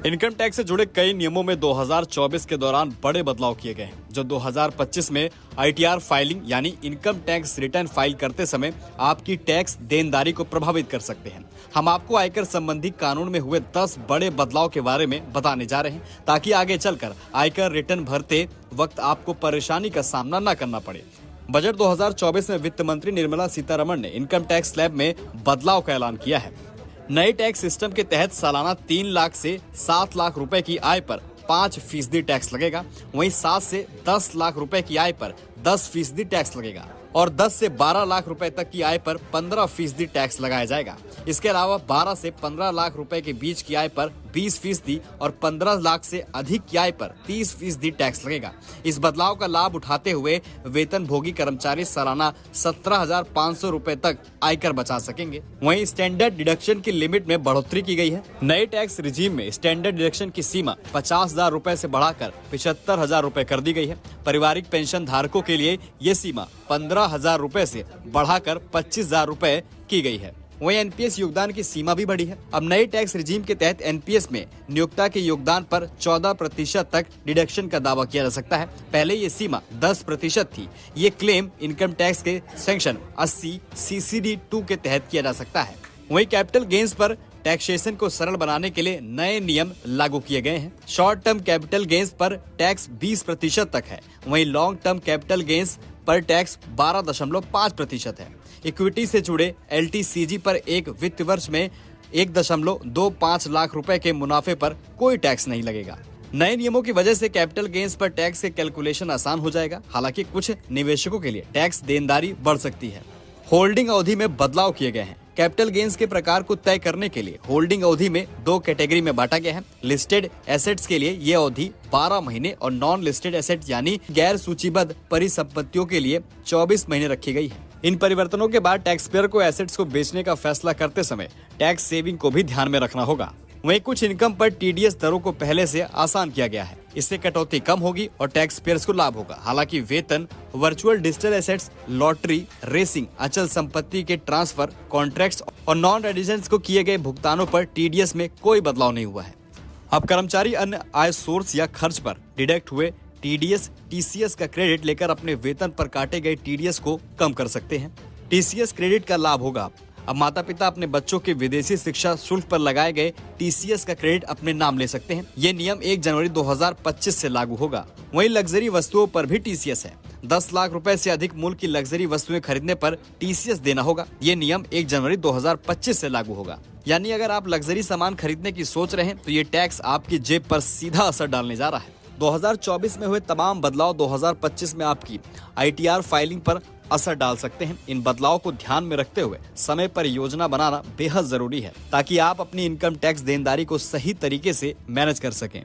Income tax से जुड़े कई नियमों में 2024 के दौरान बड़े बदलाव किए गए हैं, जो 2025 में आईटीआर फाइलिंग यानी इनकम टैक्स रिटर्न फाइल करते समय आपकी टैक्स देनदारी को प्रभावित कर सकते हैं। हम आपको आयकर संबंधी कानून में हुए 10 बड़े बदलाव के बारे में बताने जा रहे हैं, ताकि आगे चलकर आयकर रिटर्न भरते वक्त आपको परेशानी का सामना न करना पड़े। बजट 2024 में वित्त मंत्री निर्मला सीतारमण ने इनकम टैक्स स्लैब में बदलाव का ऐलान किया है। नए टैक्स सिस्टम के तहत सालाना 3 लाख से 7 लाख रुपए की आय पर 5% टैक्स लगेगा। वहीं 7 से 10 लाख रुपए की आय पर 10% टैक्स लगेगा और 10 से 12 लाख रुपए तक की आय पर 15% टैक्स लगाया जाएगा। इसके अलावा 12 से 15 लाख रुपए के बीच की आय पर 20% और 15 लाख से अधिक की आय पर 30% टैक्स लगेगा। इस बदलाव का लाभ उठाते हुए वेतन भोगी कर्मचारी सालाना 17,500 रुपए तक आयकर बचा सकेंगे। वहीं स्टैंडर्ड डिडक्शन की लिमिट में बढ़ोतरी की गई है। नए टैक्स रिजीम में स्टैंडर्ड डिडक्शन की सीमा 50,000 रुपए से बढ़ाकर 75,000 रुपए कर दी गई है। पारिवारिक पेंशन धारकों के लिए ये सीमा 15,000 रुपए से बढ़ाकर 25,000 रुपए की गई है। वहीं एनपीएस योगदान की सीमा भी बढ़ी है। अब नए टैक्स रिजीम के तहत एनपीएस में नियोक्ता के योगदान पर 14% तक डिडक्शन का दावा किया जा सकता है। पहले ये सीमा 10% थी। ये क्लेम इनकम टैक्स के सेक्शन 80 CCD 2 के तहत किया जा सकता है। वहीं कैपिटल गेन्स पर टैक्सेशन को सरल बनाने के लिए नए नियम लागू किए गए हैं। शॉर्ट टर्म कैपिटल गेन्स पर टैक्स 20% तक है। वहीं लॉन्ग टर्म कैपिटल गेन्स पर टैक्स 12.5% है। इक्विटी से जुड़े LTCG पर एक वित्त वर्ष में 1.25 लाख रुपए के मुनाफे पर कोई टैक्स नहीं लगेगा। नए नियमों की वजह से कैपिटल गेन्स पर टैक्स के कैलकुलेशन आसान हो जाएगा। हालांकि कुछ निवेशकों के लिए टैक्स देनदारी बढ़ सकती है। होल्डिंग अवधि में बदलाव किए गए हैं। कैपिटल गेन्स के प्रकार को तय करने के लिए होल्डिंग अवधि में 2 कैटेगरी में बांटा गया है। लिस्टेड एसेट्स के लिए ये अवधि 12 महीने और नॉन लिस्टेड एसेट यानी गैर सूचीबद्ध परिसंपत्तियों के लिए 24 महीने रखी गई है। इन परिवर्तनों के बाद टैक्स पेयर को एसेट्स को बेचने का फैसला करते समय टैक्स सेविंग को भी ध्यान में रखना होगा। वहीं कुछ इनकम पर टीडीएस दरों को पहले से आसान किया गया है। इससे कटौती कम होगी और टैक्स पेयर्स को लाभ होगा। हालांकि वेतन, virtual digital assets, lottery, racing, अचल संपत्ति के ट्रांसफर, कॉन्ट्रैक्ट्स और नॉन रेजिडेंट्स को किए गए भुगतानों पर टीडीएस में कोई बदलाव नहीं हुआ है। अब कर्मचारी अन्य आय सोर्स या खर्च पर डिडक्ट हुए टीडीएस, टीसीएस का क्रेडिट लेकर अपने वेतन पर काटे गए टीडीएस को कम कर सकते हैं। टीसीएस क्रेडिट का लाभ होगा। अब माता पिता अपने बच्चों के विदेशी शिक्षा शुल्क पर लगाए गए टीसीएस का क्रेडिट अपने नाम ले सकते हैं। ये नियम 1 जनवरी 2025 से लागू होगा। वहीं लग्जरी वस्तुओं पर भी टीसीएस है। 10 लाख रुपए से अधिक मूल्य की लग्जरी वस्तुएं खरीदने पर टीसीएस देना होगा। ये नियम 1 जनवरी 2025 से लागू होगा। यानी अगर आप लग्जरी सामान खरीदने की सोच रहे हैं तो ये टैक्स आपकी जेब पर सीधा असर डालने जा रहा है। 2024 में हुए तमाम बदलाव 2025 में आपकी आईटीआर फाइलिंग पर असर डाल सकते हैं। इन बदलाव को ध्यान में रखते हुए समय पर योजना बनाना बेहद जरूरी है, ताकि आप अपनी इनकम टैक्स देनदारी को सही तरीके से मैनेज कर सकें।